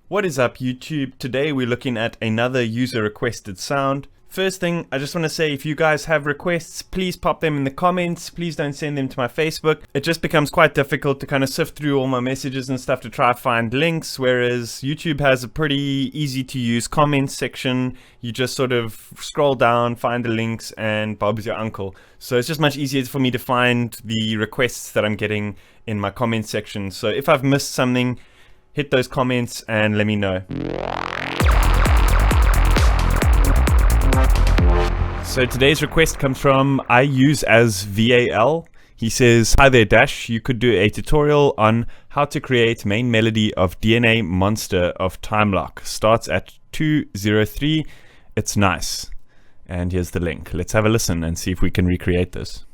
What is up, YouTube? Today we're looking at another user requested sound. First thing, I just want to say, if you guys have requests, please pop them in the comments. Please don't send them to my Facebook. It just becomes quite difficult to kind of sift through all my messages and stuff to try to find links, whereas YouTube has a pretty easy to use comments section. You just sort of scroll down, find the links, and Bob's your uncle. So it's just much easier for me to find the requests that I'm getting in my comments section. So if I've missed something, hit those comments and let me know. So today's request comes from I use as VAL. He says, "Hi there Dash, you could do a tutorial on how to create main melody of DNA Monster of Timelock. Starts at 203. It's nice." And here's the link. Let's have a listen and see if we can recreate this.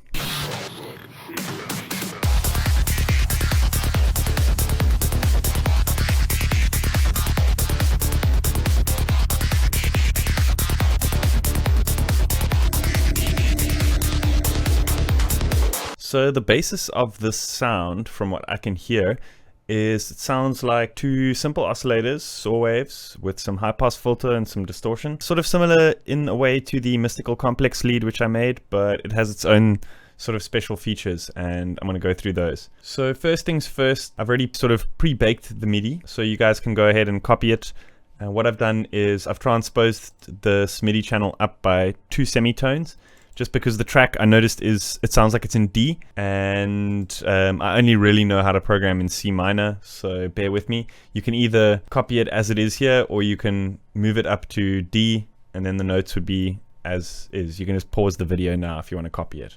So the basis of this sound, from what I can hear, is it sounds like two simple oscillators, saw waves, with some high pass filter and some distortion. Sort of similar in a way to the Mystical Complex lead which I made, but it has its own sort of special features, and I'm going to go through those. So first things first, I've already sort of pre-baked the MIDI, so you guys can go ahead and copy it. And what I've done is I've transposed this MIDI channel up by 2 semitones. Just because the track I noticed is it sounds like it's in D, and I only really know how to program in C minor, so bear with me. You can either copy it as it is here, or you can move it up to D, and then the notes would be as is. You can just pause the video now if you want to copy it.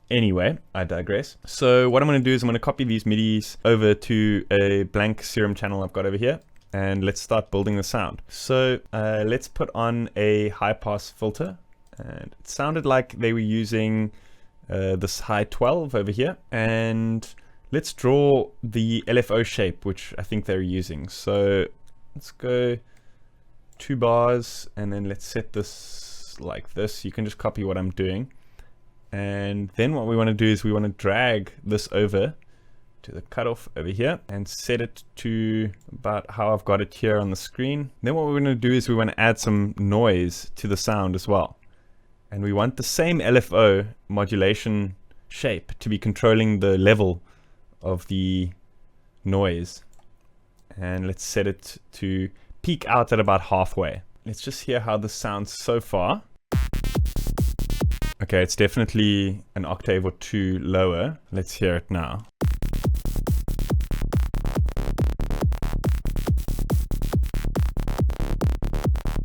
Anyway, I digress. So what I'm going to do is I'm going to copy these MIDIs over to a blank serum channel I've got over here, and let's start building the sound. So let's put on a high pass filter. And it sounded like they were using this high 12 over here. And let's draw the LFO shape, which I think they're using. So let's go 2 bars, and then let's set this like this. You can just copy what I'm doing. And then what we want to do is we want to drag this over to the cutoff over here and set it to about how I've got it here on the screen. Then what we're going to do is we want to add some noise to the sound as well. And we want the same LFO modulation shape to be controlling the level of the noise. And let's set it to peak out at about halfway. Let's just hear how this sounds so far. Okay, it's definitely an octave or 2 lower. Let's hear it now.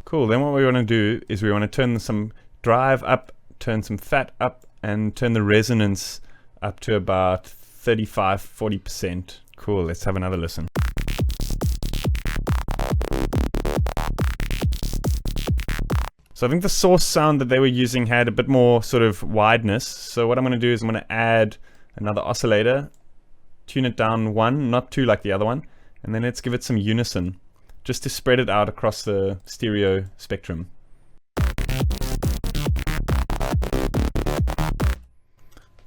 Cool, then what we want to do is we want to turn some drive up, turn some fat up, and turn the resonance up to about 35–40%. Cool, let's have another listen. So I think the source sound that they were using had a bit more sort of wideness. So what I'm going to do is I'm going to add another oscillator, tune it down 1, not 2 like the other one, and then let's give it some unison, just to spread it out across the stereo spectrum.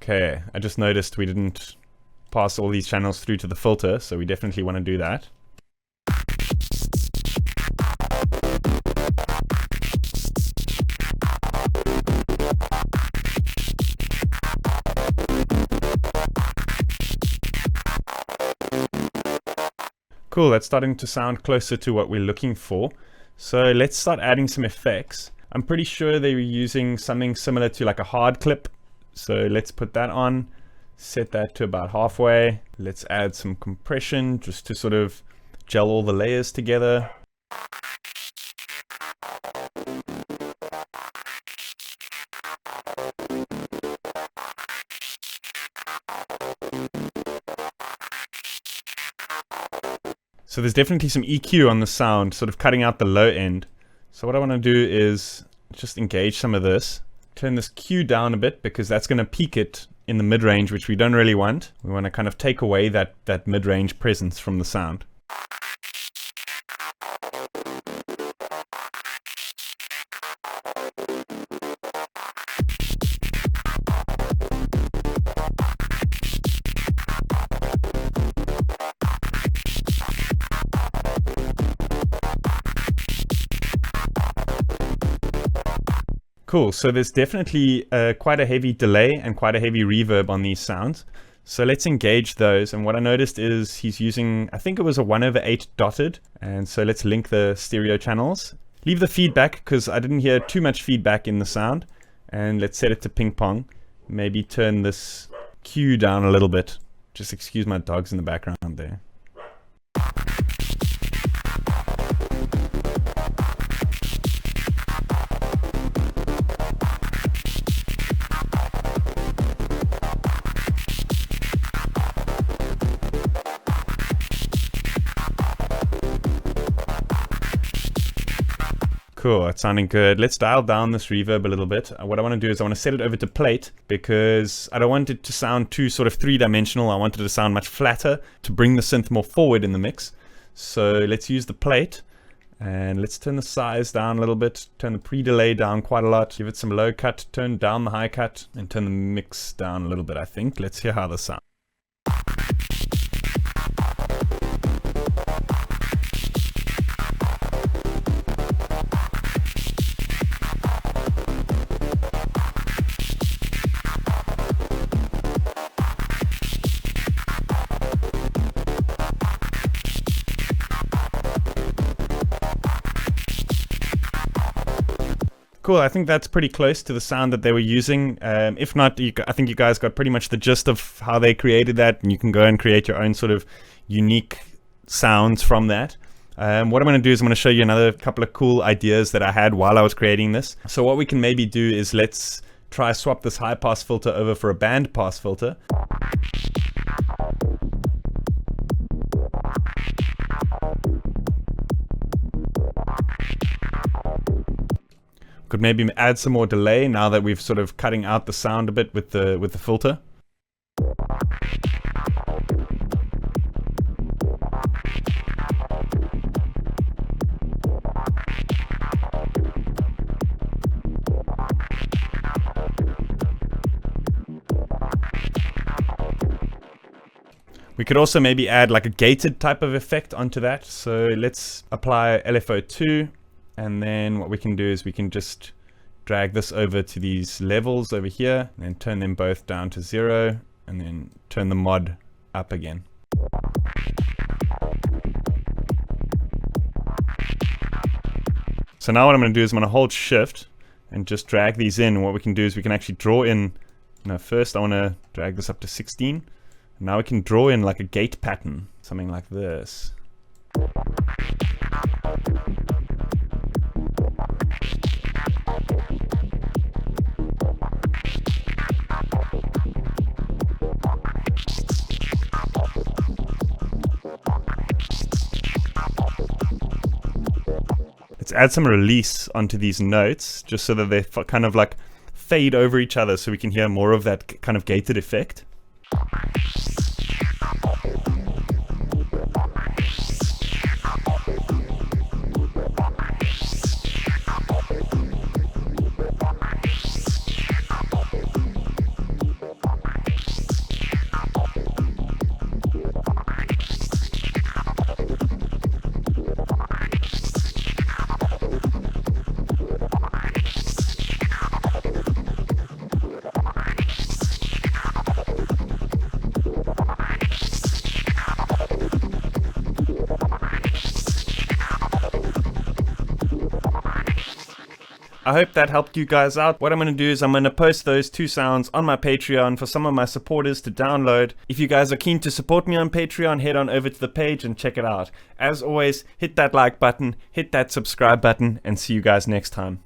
Okay, I just noticed we didn't pass all these channels through to the filter, so we definitely want to do that. Cool, that's starting to sound closer to what we're looking for. So let's start adding some effects. I'm pretty sure they were using something similar to like a hard clip. So let's put that on, set that to about halfway. Let's add some compression just to sort of gel all the layers together. So there's definitely some EQ on the sound, sort of cutting out the low end. So what I want to do is just engage some of this. Turn this Q down a bit because that's going to peak it in the mid-range, which we don't really want. We want to kind of take away that mid-range presence from the sound. Cool, so there's definitely quite a heavy delay and quite a heavy reverb on these sounds. So let's engage those, and what I noticed is he's using, I think it was a 1/8 dotted, and so let's link the stereo channels. Leave the feedback, because I didn't hear too much feedback in the sound, and let's set it to ping pong. Maybe turn this Q down a little bit. Just excuse my dogs in the background there. Cool, it's sounding good. Let's dial down this reverb a little bit. What I want to do is I want to set it over to plate, because I don't want it to sound too sort of three-dimensional. I want it to sound much flatter to bring the synth more forward in the mix. So let's use the plate, and let's turn the size down a little bit, turn the pre-delay down quite a lot, give it some low cut, turn down the high cut, and turn the mix down a little bit, I think. Let's hear how this sounds. Cool, I think that's pretty close to the sound that they were using. If not, I think you guys got pretty much the gist of how they created that, and you can go and create your own sort of unique sounds from that. What I'm going to do is I'm going to show you another couple of cool ideas that I had while I was creating this. So what we can maybe do is let's try swap this high pass filter over for a band pass filter. Could maybe add some more delay now that we've sort of cutting out the sound a bit with the filter. We could also maybe add like a gated type of effect onto that. So let's apply LFO2. And then what we can do is we can just drag this over to these levels over here and turn them both down to 0, and then turn the mod up again. So now what I'm going to do is I'm going to hold shift and just drag these in. And what we can do is we can actually draw in, first I want to drag this up to 16. Now we can draw in like a gate pattern, something like this. Let's add some release onto these notes, just so that they kind of like fade over each other, so we can hear more of that kind of gated effect. I hope that helped you guys out. What I'm going to do is I'm going to post those two sounds on my Patreon for some of my supporters to download. If you guys are keen to support me on Patreon, head on over to the page and check it out. As always, hit that like button, hit that subscribe button, and see you guys next time.